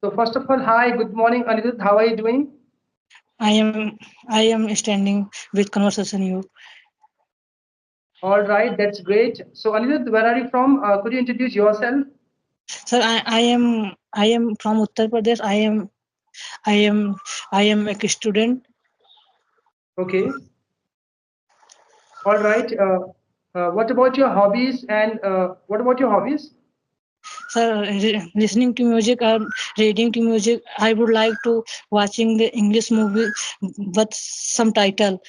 So first of all, hi, good morning, Anirudh. How are you doing? I am standing with conversation you. All right, that's great. So Anirudh, where are you from? Could you introduce yourself? Sir, I am from Uttar Pradesh. I am a student. Okay. All right. What about your hobbies and what about your hobbies? Sir, listening to music or reading to music. I would like to watching the English movie, but some title.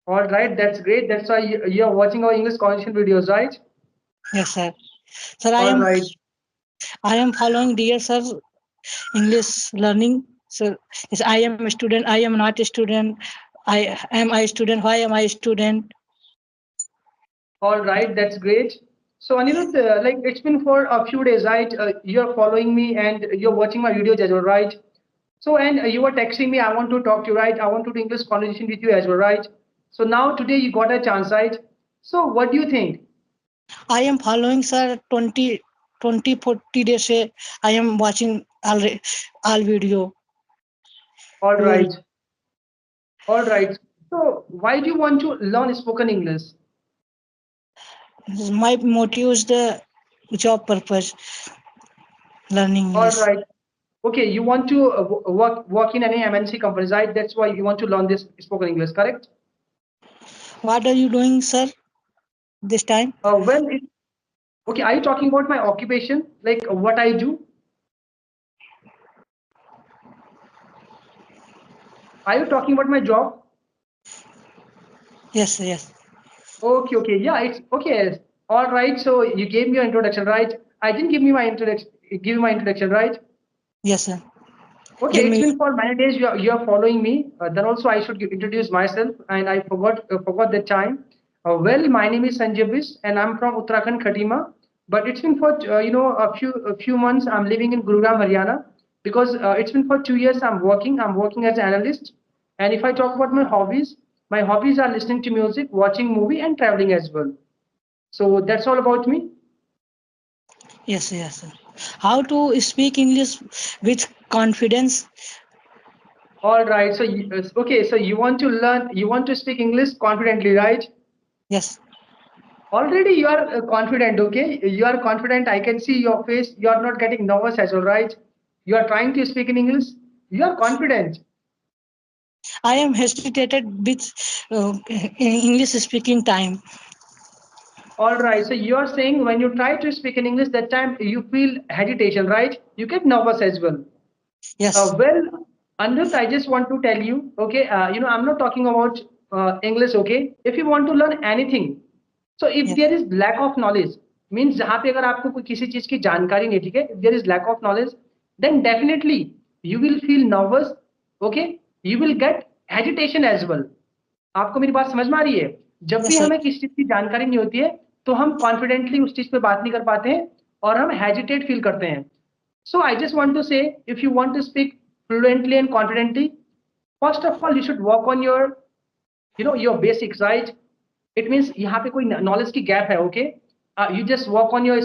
All right, that's great. That's why you're watching our English conversation videos, right? Yes, sir. Sir, I All am right. I am following dear sir English learning. So yes, I am a student. I am not a student. I am a student. Why am I a student? All right, that's great. So Anirudh, like it's been for a few days, right? You're following me and you're watching my videos as well, right? So and you were texting me, I want to talk to you, right? I want to do English conversation with you as well, right? So now today you got a chance, right? So what do you think? I am following sir 20 40 days. I am watching all video. All Your right, all right. So why do you want to learn spoken English? my motive is the job purpose learning All English. right. Okay, you want to work in any MNC companies, right? That's why you want to learn this spoken English, correct? What are you doing, sir? This time? Well, okay. Are you talking about my occupation, like what I do? Are you talking about my job? Yes, yes, Okay, okay. Yeah, it's okay. All right. So you gave me your introduction, right? I didn't give me my introduction. Give you my introduction, right? yes, sir. Okay, Give it's me. been for many days. You're following me. Then also I should introduce myself, and I forgot that time. Well, my name is Sanjay Bis, and I'm from Uttarakhand, Khatima. But it's been for a few months. I'm living in Gurugram, Haryana, because it's been for 2 years. I'm working. I'm working as an analyst. And if I talk about my hobbies are listening to music, watching movie, and traveling as well. So that's all about me. Yes, yes, sir. How to speak English with confidence? All right. So okay. So you want to learn. You want to speak English confidently, right? Yes, Already you are confident, okay? You are confident. I can see your face. You are not getting nervous as well, right? You are trying to speak in English. You are confident. I am hesitated with English speaking time. All right. So you are saying when you try to speak in English, that time you feel hesitation, right? You get nervous as well. Yes, Well, Anirudh, I just want to tell you, okay, I'm not talking about English, okay? If you want to learn anything, so if yes, there is lack of knowledge, means जहाँ पे अगर आपको कोई किसी चीज की जानकारी नहीं, ठीक है? If there is lack of knowledge, then definitely you will feel nervous, okay? You will get agitation as well. आपको मेरी बात समझ में आ रही है? जब भी yes, sir. हमें किसी चीज की जानकारी नहीं होती है, तो हम कॉन्फिडेंटली उस चीज पे बात नहीं कर पाते हैं और हम हेजिटेट फील करते हैं. So I just want to say, if you want to speak fluently and confidently, first of all, you should work on your basics, right? It means यहाँ पे कोई knowledge की gap है, okay? You just work on your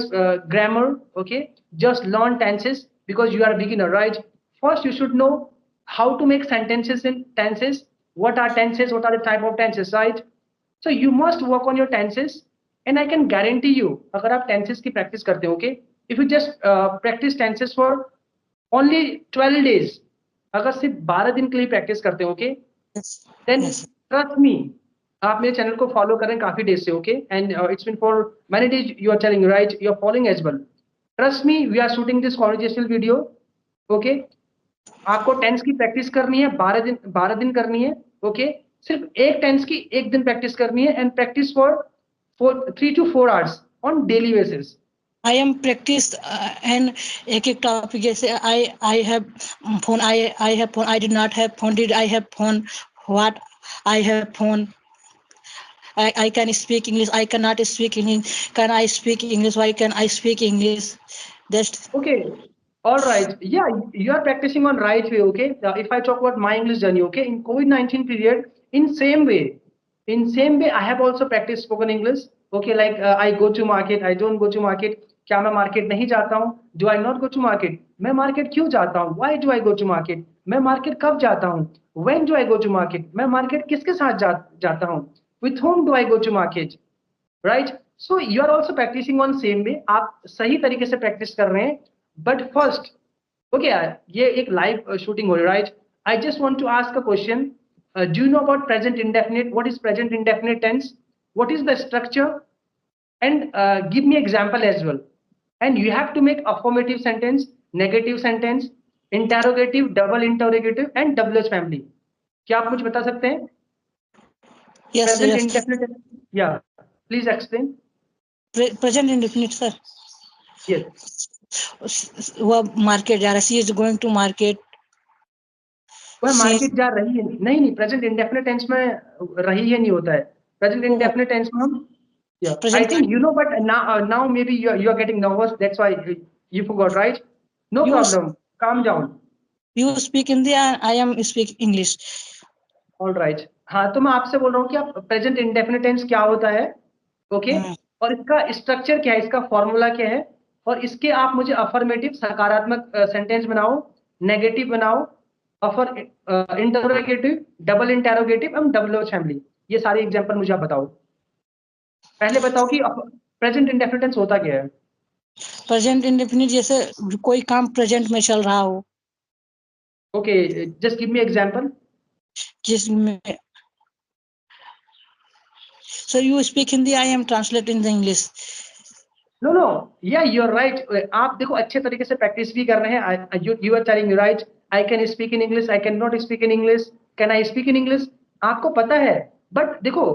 grammar, okay? Just learn tenses because you are a beginner, right? First, you should know how to make sentences in tenses. What are tenses? What are the type of tenses, right? So you must work on your tenses, and I can guarantee you, अगर आप tenses की practice करते हो, okay? If you just practice tenses for only 12 days, अगर सिर्फ 12 दिन के लिए प्रैक्टिस करते हो, okay? Yes, Then yes. trust me, आप मेरे चैनल को फॉलो करें काफी डेज से, okay? And it's been for many days you are telling, right? You are following as well. Trust me, we are shooting this conversational video, okay? आपको tense की practice करनी है, 12 दिन करनी है, ओके? सिर्फ एक टेंस की एक दिन प्रैक्टिस करनी है, and practice for 3 to 4 hours on daily basis. I am practiced and एक topic जैसे I have phone. I have phone. I did not have phone. Did I have phone? What I have phone. I can speak English. I cannot speak English. Can I speak English? Why can I speak English? That's Okay. All right. Yeah, you are practicing on right way. Okay. If I talk about my English journey, okay, in COVID-19 period, in same way, I have also practiced spoken English. Okay, like I go to market, I don't go to market. क्या मैं market नहीं जाता हूँ? Do I not go to market? मैं market क्यों जाता हूँ? Why do I go to market? मैं मार्केट कब जाता हूँ? When do I go to market? मैं मार्केट किसके साथ जाता हूँ? With whom do I go to market? Right? So you are also practising on same way, आप सही तरीके से प्रैक्टिस कर रहे हैं। बट फर्स्ट, ओके ये एक लाइव शूटिंग हो रही है, right? I just want to ask a question, do you know about present indefinite? What is present indefinite tense? What is the structure? And give me example as well. And you have to make affirmative sentence, negative sentence, interrogative, double interrogative, and WH family. क्या आप मुझे बता सकते हैं? Yes, Present yes. indefinite. Yeah, please explain. Present indefinite, sir. Yes. वो market जा रहा है, she is going to market. वह मार्केट जा रही है, नहीं प्रेजेंट इंडेफिनिट टेंस में रही है नहीं होता है। प्रेजेंट इंडेफिनिट टेंस में हम I think you know, but now maybe you are getting nervous. That's why you forgot, right? No problem. Calm down. You speak Hindi and I am speak English. All right. हाँ, तो मैं आपसे बोल रहा हूँ कि आप प्रेजेंट इंडेफिनिट टेंस क्या होता है, ओके? और इसका स्ट्रक्चर क्या है, इसका फॉर्मूला क्या है, और इसके आप मुझे अफर्मेटिव सकारात्मक सेंटेंस बनाओ, नेगेटिव बनाओ, interrogative, double interrogative and double family. ये सारे एग्जांपल मुझे आप बताओ। पहले बताओ कि प्रेजेंट इंडेफिनिट टेंस होता क्या है? प्रेजेंट इंडेफिनिट जैसे कोई काम प्रेजेंट में चल रहा हो। Okay, just give me example. जिसमें sir you speak Hindi, I am translating the English. No yeah you are right. आप देखो अच्छे तरीके से प्रैक्टिस भी कर रहे हैं। You are telling right, I can speak in English, I can not speak in English, can I speak in English, आपको पता है। बट देखो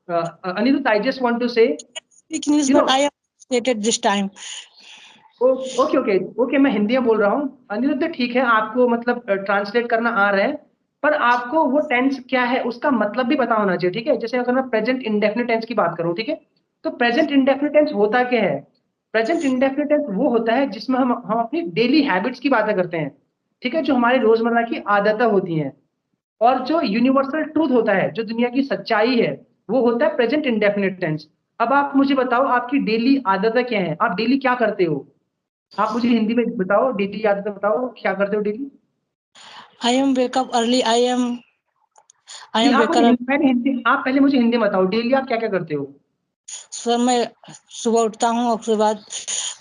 Aniruddh, I just want to say speak English you know, but I have stated this time. Okay okay okay, मैं हिंदी में बोल रहा हूँ। अनिरुद्ध ठीक है, आपको मतलब ट्रांसलेट करना आ रहा है, पर आपको वो टेंस क्या है उसका मतलब भी पता होना चाहिए, ठीक है? जैसे अगर मैं प्रेजेंट इंडेफिनिट टेंस की बात करूँ, ठीक है, तो प्रेजेंट इंडेफिनिट टेंस होता क्या है? प्रेजेंट इंडेफिनिट टेंस वो होता है जिसमें हम अपनी डेली हैबिट्स की बातें करते हैं, ठीक है, जो हमारी रोजमर्रा की आदतें होती हैं। और जो यूनिवर्सल ट्रूथ होता है, जो दुनिया की सच्चाई है, वो होता है प्रेजेंट इंडेफिनिट टेंस। अब आप मुझे बताओ, आपकी डेली आदतें क्या है? आप डेली क्या करते हो? आप मुझे हिंदी में बताओ, डेली आदतें बताओ, क्या करते हो daily? I am wake up early, I am आप वेक मुझे अप। आप पहले मुझे हिंदी में बताओ, डेली आप क्या क्या करते हो? सर मैं सुबह उठता हूँ, उसके बाद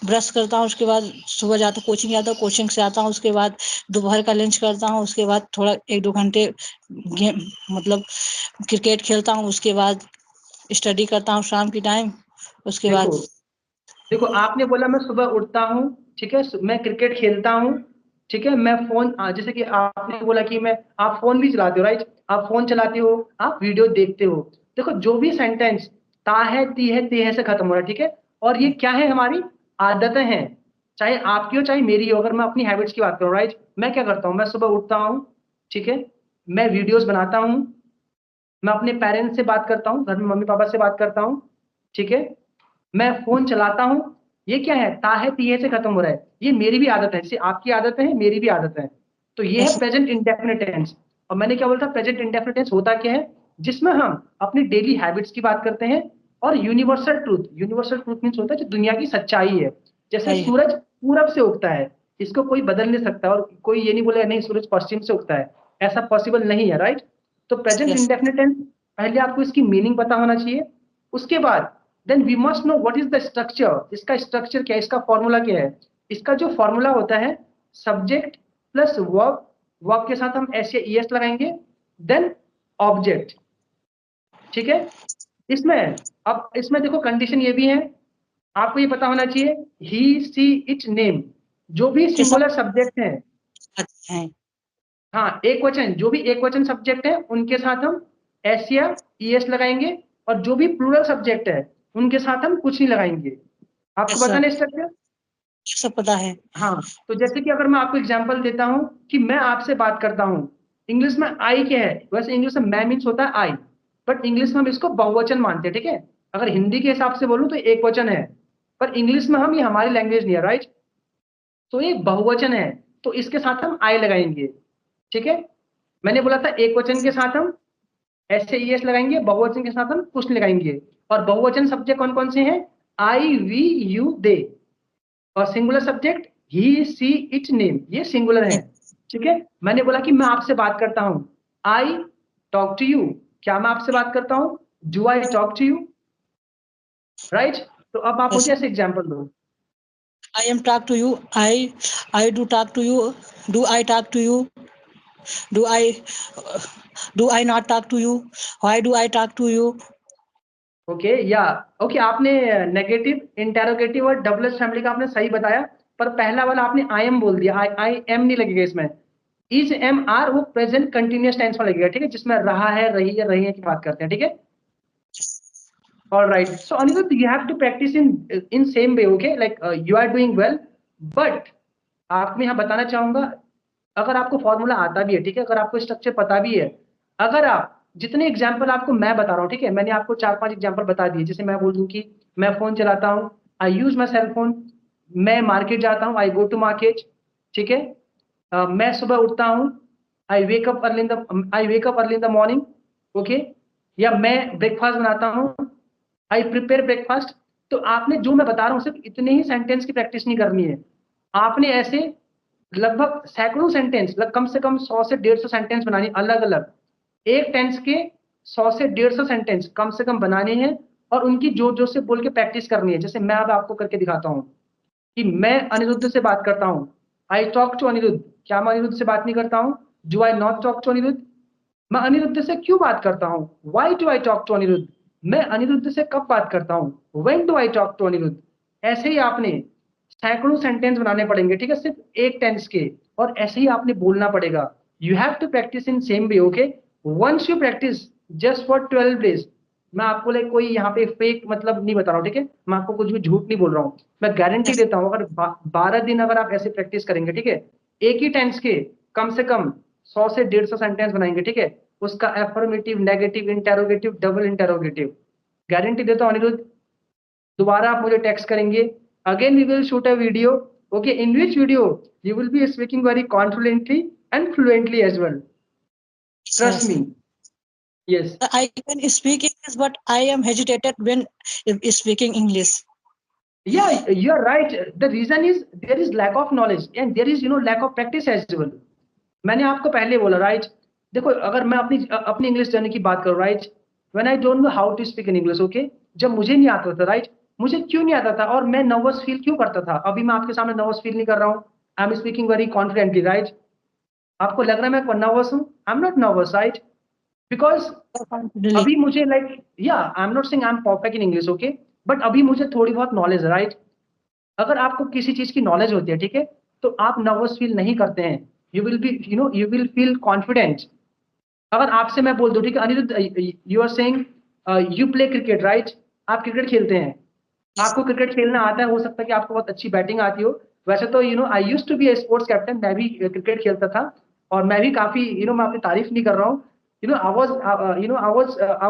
ब्रश करता हूँ, उसके बाद सुबह जाता हूँ, कोचिंग जाता हूँ, कोचिंग से आता हूँ, उसके बाद दोपहर का लंच करता हूँ, उसके बाद थोड़ा 1-2 घंटे गेम मतलब क्रिकेट खेलता हूँ, उसके बाद स्टडी करता हूँ शाम की टाइम। उसके बाद देखो देखो, आपने बोला मैं सुबह उठता हूँ, ठीक है, मैं क्रिकेट खेलता हूँ, ठीक है, मैं फोन जैसे कि आपने बोला कि मैं आप फोन भी चलाते हो, राइट? आप फोन चलाते हो, आप वीडियो देखते हो। देखो, जो भी सेंटेंस ता है, ती है, ते है से खत्म हो रहा है, ठीक है, और ये क्या है? हमारी आदतें हैं, चाहे आपकी हो चाहे मेरी हो। अगर मैं अपनी हैबिट्स की बात करूँ, राइट, मैं क्या करता हूँ? मैं सुबह उठता हूँ, ठीक है, मैं वीडियोस बनाता हूँ, मैं अपने पेरेंट्स से बात करता हूँ, घर में मम्मी पापा से बात करता हूँ, ठीक है, मैं फोन चलाता हूँ। ये क्या है? ता है, ती है से खत्म हो रहा है। ये मेरी भी आदत है, जैसे आपकी आदत है, मेरी भी आदत है। तो ये है प्रेजेंट इंडेफिनिट टेंस। और मैंने क्या बोला था? प्रेजेंट इंडेफिनिट टेंस होता क्या है? जिसमें हम अपनी डेली हैबिट्स की बात करते हैं, और universal truth, universal truth means होता है जो दुनिया की सच्चाई है। जैसे सही है। सूरज पूरब से उगता है, इसको कोई बदल नहीं सकता, और कोई ये नहीं बोलेगा नहीं सूरज पश्चिम से उगता है, ऐसा पॉसिबल नहीं है, राइट? तो प्रेजेंट यस इंडेफिनिट टेंस, पहले आपको इसकी मीनिंग पता होना चाहिए। उसके बाद then we must know what is the structure. इसका स्ट्रक्चर क्या है, इसका फॉर्मूला क्या है? इसका जो फॉर्मूला होता है, सब्जेक्ट प्लस वर्ब, वर्ब के साथ हम एस या ईएस लगाएंगे, देन ऑब्जेक्ट, ठीक है। इसमें अब इसमें देखो कंडीशन ये भी है, आपको ये पता होना चाहिए, ही सी इट नेम, जो भी ये सब सिंगुलर सब्जेक्ट है, हैं। हाँ एक वचन, जो भी एक वचन सब्जेक्ट है उनके साथ हम एस या ईएस लगाएंगे, और जो भी प्लूरल सब्जेक्ट है उनके साथ हम कुछ नहीं लगाएंगे। आपको यस सर, पता नहीं स्ट्रक्चर? ये सब पता है। हाँ, तो जैसे कि अगर मैं आपको एग्जांपल देता हूं कि मैं आपसे बात करता हूं, इंग्लिश में आई क्या है? वैसे इंग्लिश में मैं मीन्स होता है आई, बट इंग्लिश में हम इसको बहुवचन मानते हैं, ठीक है। अगर हिंदी के हिसाब से बोलूं तो एक वचन है, पर इंग्लिश में हम, ये हमारी लैंग्वेज नहीं है, राइट, तो ये बहुवचन है, तो इसके साथ हम आई लगाएंगे, ठीक है। मैंने बोला था एक वचन के साथ हम ऐसे ईएस लगाएंगे, बहुवचन के साथ हम कुछ नहीं लगाएंगे। और बहुवचन सब्जेक्ट कौन कौन से हैं? आई, वी, यू, दे, और singular subject he see it name, ये सिंगुलर है, ठीक है। मैंने बोला कि मैं आपसे बात करता हूं, आई टॉक टू यू, क्या मैं आपसे बात करता हूं, do I talk to you, right. तो अब आप मुझे Yes. ऐसे एग्जाम्पल दो। I am talk to you. I do talk to you. Do I talk to you? Do I do I not talk to you? Why do I talk to you? Okay या okay, आपने negative, interrogative और double S family का आपने सही बताया, पर पहला वाला आपने आई एम बोल दिया, आई एम नहीं लगेगा इसमें। इज एम आर वो प्रेजेंट कंटिन्यूअस टेंस में लगेगा, ठीक है, जिसमें रहा है, रही है, रही है की बात करते हैं, ठीक है। All right. So Anirudh, you have to practice in same way, okay? Like you are doing well, but आप मैं यहाँ बताना चाहूंगा, अगर आपको फॉर्मूला आता भी है, ठीक है, अगर आपको स्ट्रक्चर पता भी है, अगर आप जितने एग्जाम्पल आपको मैं बता रहा हूँ, ठीक है, मैंने आपको 4-5 एग्जाम्पल बता दिए, जैसे मैं बोल दूं कि मैं फोन चलाता हूँ, आई यूज माई सेल फोन, मैं मार्केट जाता हूँ, आई गो टू मार्केट, ठीक है, मैं सुबह उठता हूँ, I wake up early in the morning, okay, या मैं ब्रेकफास्ट बनाता हूँ, आई प्रिपेयर ब्रेकफास्ट। तो आपने जो मैं बता रहा हूँ सिर्फ इतने ही सेंटेंस की प्रैक्टिस नहीं करनी है, आपने ऐसे लगभग सैकड़ों सेंटेंस, कम से कम 100 से 150 सेंटेंस बनानी, अलग अलग एक टेंस के 100 से 150 सेंटेंस कम से कम बनाने हैं, और उनकी जोर जोर से बोल के प्रैक्टिस करनी है। जैसे मैं अब आपको करके दिखाता हूँ कि मैं अनिरुद्ध से बात करता हूँ, आई टॉक टू अनिरुद्ध, क्या मैं अनिरुद्ध से बात नहीं करता हूँ, do I not talk to Anirudh, मैं अनिरुद्ध से क्यों बात करता हूँ, why do I talk to Anirudh, मैं अनिरुद्ध से कब बात करता हूँ, when do I talk to Anirudh. ऐसे ही आपने सैकड़ों सेंटेंस बनाने पड़ेंगे, ठीक है, सिर्फ एक टेंस के, और ऐसे ही आपने बोलना पड़ेगा। You have to practise in same way, okay. Once you practise just for 12 days, मैं आपको लाइक कोई यहाँ पे फेक मतलब नहीं बता रहा हूँ, ठीक है, मैं आपको कुछ भी झूठ नहीं बोल रहा हूँ, मैं गारंटी Yes. देता हूँ, अगर 12 दिन अगर आप ऐसे प्रैक्टिस करेंगे, ठीक है, एक ही टेंस के कम से कम 100 से 150 सेंटेंस बनाएंगे, ठीक है, उसका affirmative, negative, interrogative, double interrogative, guarantee देता हूँ अनिरुद्ध। दोबारा आप मुझे टेक्स्ट करेंगे, again we will shoot a video, okay, in which video you will be speaking very confidently and fluently as well, trust Yes. Me. Yes, I can speak English, but I am hesitated when speaking English. yeah, you are right. The reason is there is lack of knowledge and there is lack of practice as well. मैंने आपको पहले बोला, right. देखो, अगर मैं अपनी अपनी English journey की बात करूँ, right, when I don't know how to speak in English, okay, जब मुझे नहीं आता था, राइट, मुझे क्यों नहीं आता था और मैं नर्वस फील क्यों करता था, अभी मैं आपके सामने नर्वस फील नहीं कर रहा हूँ, I am speaking very confidently, right. आपको लग रहा है मैं नर्वस हूँ, I am not nervous, right, because Really. अभी मुझे लाइक, या I am not saying I am perfect in English, okay, but अभी मुझे थोड़ी बहुत नॉलेज है, राइट। अगर आपको किसी चीज की नॉलेज होती है, ठीक है, तो आप नर्वस फील नहीं करते हैं, you will be you will feel confident. अगर आपसे मैं बोल दूं, ठीक है Anirudh, you are saying you play cricket, right, आप क्रिकेट खेलते हैं, Yes. आपको क्रिकेट खेलना आता है, हो सकता है कि आपको बहुत अच्छी बैटिंग आती हो, वैसे तो I used to be a sports captain, मैं भी क्रिकेट खेलता था, और मैं भी काफी मैं अपनी तारीफ नहीं कर रहा हूँ, I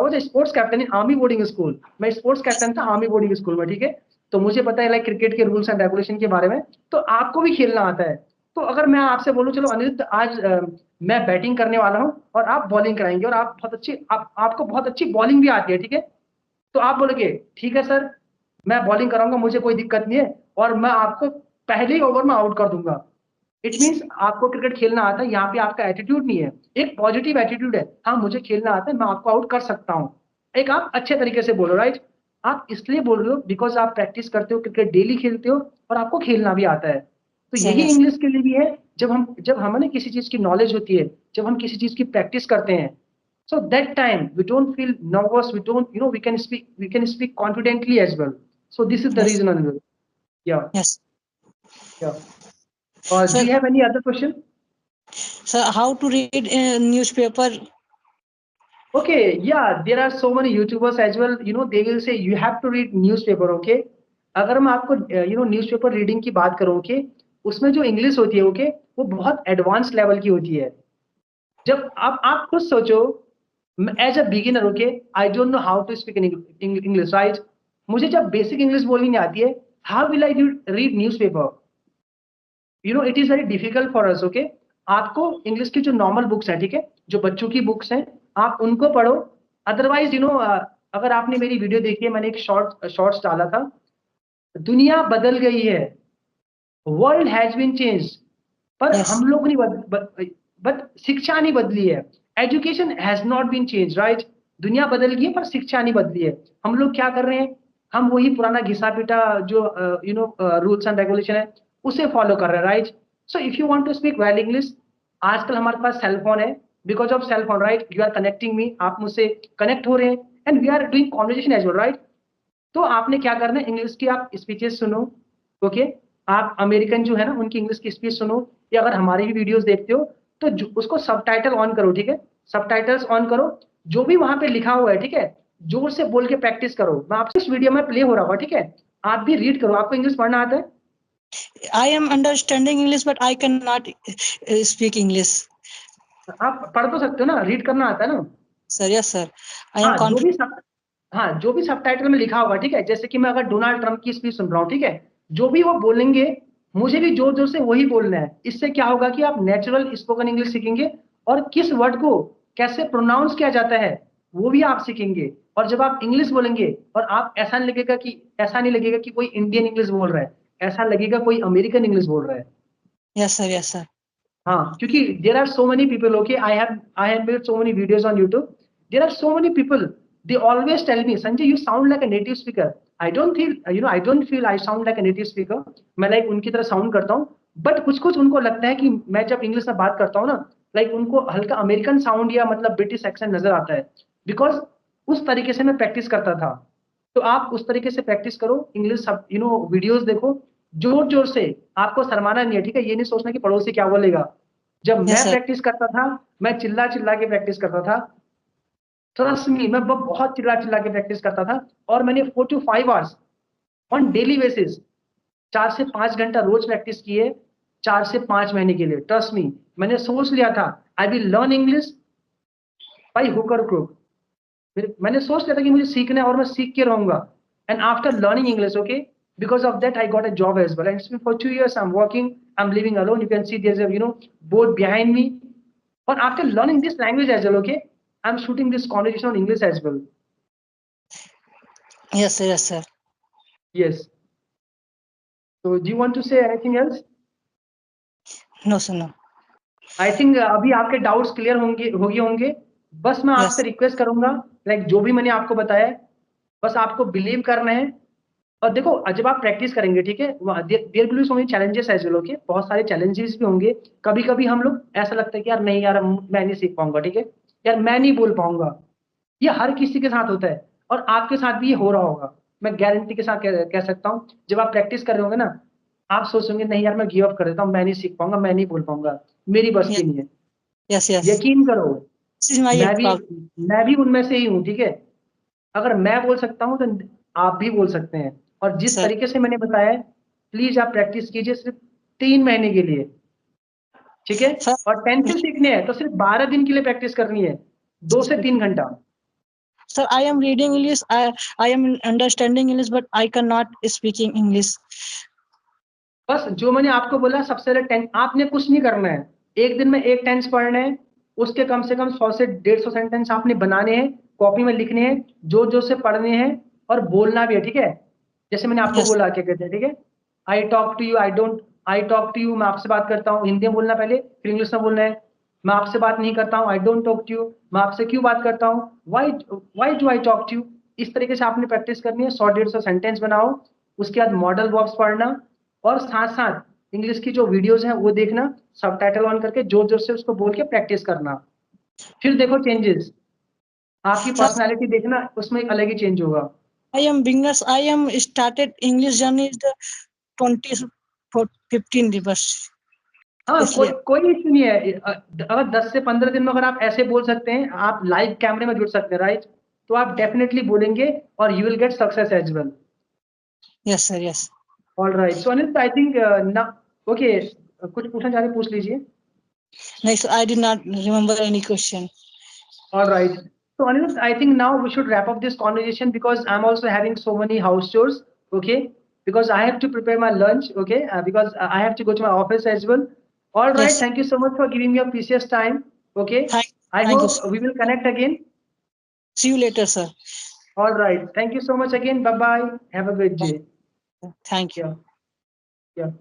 was a sports captain in army boarding school, मैं स्पोर्ट्स कैप्टन था आर्मी बोर्डिंग स्कूल में, ठीक है, तो मुझे पता है लाइक क्रिकेट के रूल्स एंड रेगुलेशन के बारे में, तो आपको भी खेलना आता है। तो अगर मैं आपसे बोलूं, चलो अनिरुद्ध आज मैं बैटिंग करने वाला हूं और आप बॉलिंग कराएंगे, और आप बहुत अच्छी आपको बहुत अच्छी बॉलिंग भी आती है, ठीक है, तो आप बोलोगे ठीक है सर, मैं बॉलिंग कराऊंगा, मुझे कोई दिक्कत नहीं है, और मैं आपको पहले ही ओवर में आउट कर दूंगा। इट मीन्स आपको क्रिकेट खेलना आता है, यहाँ पे आपका एटीट्यूड नहीं है, एक पॉजिटिव एटीट्यूड है, हाँ मुझे खेलना आता है, मैं आपको आउट कर सकता हूँ, एक आप अच्छे तरीके से बोलो, राइट। आप इसलिए बोल रहे हो बिकॉज आप प्रैक्टिस करते हो, क्रिकेट डेली खेलते हो, और आपको खेलना भी आता है। तो So, यही yes. इंग्लिश के लिए भी है, जब हमें किसी चीज की नॉलेज होती है, जब हम किसी चीज की प्रैक्टिस करते हैं, so that time we don't feel nervous, we don't we can speak confidently as well. So this is the Yes. reason, Anil. Yeah, Yes. yeah. Do So, you have any other question? how to read a newspaper? Okay, yeah, there are so many YouTubers as well. They will say you have to read newspaper. Okay, अगर मैं आपको newspaper reading की बात करूँ, okay, उसमें जो English होती है, ओके, वो बहुत एडवांस लेवल की होती है। जब आप खुद सोचो, as a beginner, okay, I don't know how to speak in English, right, मुझे जब बेसिक इंग्लिश बोलनी नहीं आती है, how will I read newspaper, it is very difficult for us, okay. आपको इंग्लिश की जो नॉर्मल बुक्स हैं, ठीक है, जो बच्चों की बुक्स हैं, आप उनको पढ़ो। अदरवाइज अगर आपने मेरी वीडियो देखी है, मैंने एक शॉर्ट्स डाला था, दुनिया बदल गई है, वर्ल्ड हैज बीन चेंज, पर Yes. हम लोग नहीं बट शिक्षा नहीं बदली है। Education has not been change, right? दुनिया बदल गई है पर शिक्षा नहीं बदली है। हम लोग क्या कर रहे हैं, हम वही पुराना घिसा पिटा जो रूल्स एंड रेगुलेशन है उसे फॉलो कर रहे हैं, right? So if you want to speak well English, आजकल हमारे पास सेल फोन है, because of cell phone, right? You are connecting me, आप मुझसे कनेक्ट हो रहे हैं and we are doing conversation as well, right? तो आपने क्या करना है, इंग्लिश की आप स्पीचेस सुनो, ओके? आप अमेरिकन जो है ना उनकी इंग्लिश की स्पीच सुनो, या अगर हमारी भी वीडियोस देखते हो तो उसको सबटाइटल ऑन करो, ठीक है? सबटाइटल्स ऑन करो, जो भी वहां पे लिखा हुआ है, ठीक है, जोर से बोल के प्रैक्टिस करो। मैं आपसे इस वीडियो में प्ले हो रहा होगा, ठीक है? आप भी रीड करो। आपको इंग्लिश पढ़ना आता है? I am understanding English, but I cannot speak English. आप पढ़ तो सकते हो ना, रीड करना आता है ना? Sir, yes, sir. I am हाँ, confident. जो भी सबटाइटल में लिखा होगा, ठीक है, जैसे कि मैं अगर डोनाल्ड ट्रंप की स्पीच सुन रहा हूँ, ठीक है, जो भी वो बोलेंगे मुझे भी जोर जोर से वही बोलना है। इससे क्या होगा कि आप नेचुरल स्पोकन इंग्लिश सीखेंगे, और किस वर्ड को कैसे प्रोनाउंस किया जाता है वो भी आप सीखेंगे। और जब आप इंग्लिश बोलेंगे और आप ऐसा नहीं लगेगा कि कोई इंडियन इंग्लिश बोल रहा है, ऐसा लगेगा कोई अमेरिकन इंग्लिश बोल रहा है। Yes, sir. Yes, sir. हाँ, क्योंकि there are so many people, okay, I have made so many videos on YouTube, there are so many people, they always tell me, Sanjay you sound like a native speaker. I don't feel I sound like a native speaker. मैं like उनकी तरह sound करता हूँ, but कुछ कुछ उनको लगता है कि मैं जब इंग्लिश में बात करता हूँ ना, लाइक उनको हल्का अमेरिकन साउंड या मतलब ब्रिटिश एक्सेंट नजर आता है, बिकॉज उस तरीके से मैं प्रैक्टिस करता था। तो आप उस तरीके से प्रैक्टिस करो इंग्लिश, सब वीडियोस देखो, जोर जोर से। आपको शर्माना नहीं है, ठीक है? ये नहीं सोचना कि पड़ोसी क्या बोलेगा। जब Yes, मैं sir. प्रैक्टिस करता था, मैं चिल्ला चिल्ला के प्रैक्टिस करता था, ट्रस्ट मी, मैं बहुत चिल्ला चिल्ला के प्रैक्टिस करता था। और मैंने 4 to 5 hours on daily basis, 4 से 5 घंटा रोज प्रैक्टिस किए, 4 से 5 महीने के लिए। ट्रस्ट मी, मैंने सोच लिया था I will learn English by hook और क्रुक। मैंने सोच लिया था कि मुझे सीखना है और मैं सीख के रहूंगा। And after learning English, okay, because of that I got a job as well, and it's been for 2 years I'm working, I'm living alone. You can see there's a board behind me. But after learning this language as well, okay, I'm shooting this conversation on English as well. Yes, sir. Yes, sir. Yes. So do you want to say anything else? No, sir. No. I think अभी आपके doubts clear होंगे। बस मैं Yes. आपसे request करूंगा, like जो भी मैंने आपको बताया, बस आपको बिलीव करना है। और देखो, जब आप प्रैक्टिस करेंगे, ठीक है, there will be so many challenges as well, okay, बहुत सारे चैलेंजेस भी होंगे। कभी कभी हम लोग ऐसा लगता है कि यार नहीं यार, मैं नहीं सीख पाऊंगा, ठीक है, यार मैं नहीं बोल पाऊंगा। ये हर किसी के साथ होता है, और आपके साथ भी ये हो रहा होगा। मैं गारंटी के साथ कह सकता हूँ, जब आप प्रैक्टिस कर रहे होंगे ना, आप सोचोगे नहीं यार, मैं गिव अप कर देता हूँ, मैं नहीं सीख पाऊंगा, मैं नहीं बोल पाऊंगा, मेरी बस Yes. की नहीं है। Yes. Yes. यकीन करो, This is my मैं भी problem. मैं भी उनमें से ही हूँ, ठीक है? अगर मैं बोल सकता हूँ तो आप भी बोल सकते हैं। और जिस Sir. तरीके से मैंने बताया है, प्लीज आप प्रैक्टिस कीजिए सिर्फ 3 महीने के लिए, ठीक है? Sir. और पेंसिल सीखने हैं तो सिर्फ 12 दिन के लिए प्रैक्टिस करनी है, 2 से 3 घंटा। Sir, I am reading English. I am understanding English, but I cannot speaking English. बस जो मैंने आपको बोला, सबसे पहले आपने कुछ नहीं करना है, एक दिन में एक टेंस पढ़ना है, उसके कम से कम 100 से 150 सेंटेंस आपने बनाने हैं, कॉपी में लिखने हैं, जोर जोर से पढ़ने हैं, और बोलना भी है, ठीक है? जैसे मैंने आपको Yes. बोला, क्या कहते हैं, ठीक है, आई टॉक टू यू, मैं आपसे बात करता हूँ, हिंदी में बोलना पहले, फिर इंग्लिश में बोलना है। मैं आपसे बात नहीं करता हूँ, I don't talk to you, मैं आपसे क्यों बात करता हूँ, why do I talk to you. इस तरीके से आपने प्रैक्टिस करनी है, 100 150 सेंटेंस बनाओ। उसके बाद मॉडल वर्ब्स पढ़ना, और साथ साथ इंग्लिश की जो वीडियोस हैं वो देखना, सबटाइटल ऑन करके जोर जोर से उसको बोल के प्रैक्टिस करना। फिर देखो चेंजेस, आपकी Sir, पर्सनालिटी देखना, उसमें एक अलग ही चेंज होगा। I am beginners. I am started English journey is the 20 15 दिवस. हाँ, कोई इसलिए कोई इश्यू नहीं है। अगर 10 से 15 दिन में अगर आप ऐसे बोल सकते हैं, आप लाइव कैमरे में जुड़ सकते हैं, राइट, तो आप डेफिनेटली बोलेंगे, और you will get success as well. yes sir, yes. All right, so Anil, I think ना, ओके, कुछ पूछना चाह रहे पूछ लीजिए। Next, I did not remember any question. All right. So Anirudh, I think now we should wrap up this conversation, because I'm also having so many house chores. Okay, because I have to prepare my lunch. Okay, because I have to go to my office as well. All right. Yes. Thank you so much for giving me your precious time. Okay. Thank, I thank you. hope we will connect again. See you later, sir. All right. Thank you so much again. Bye bye. Have a great day. Thank you. Yeah. Yeah.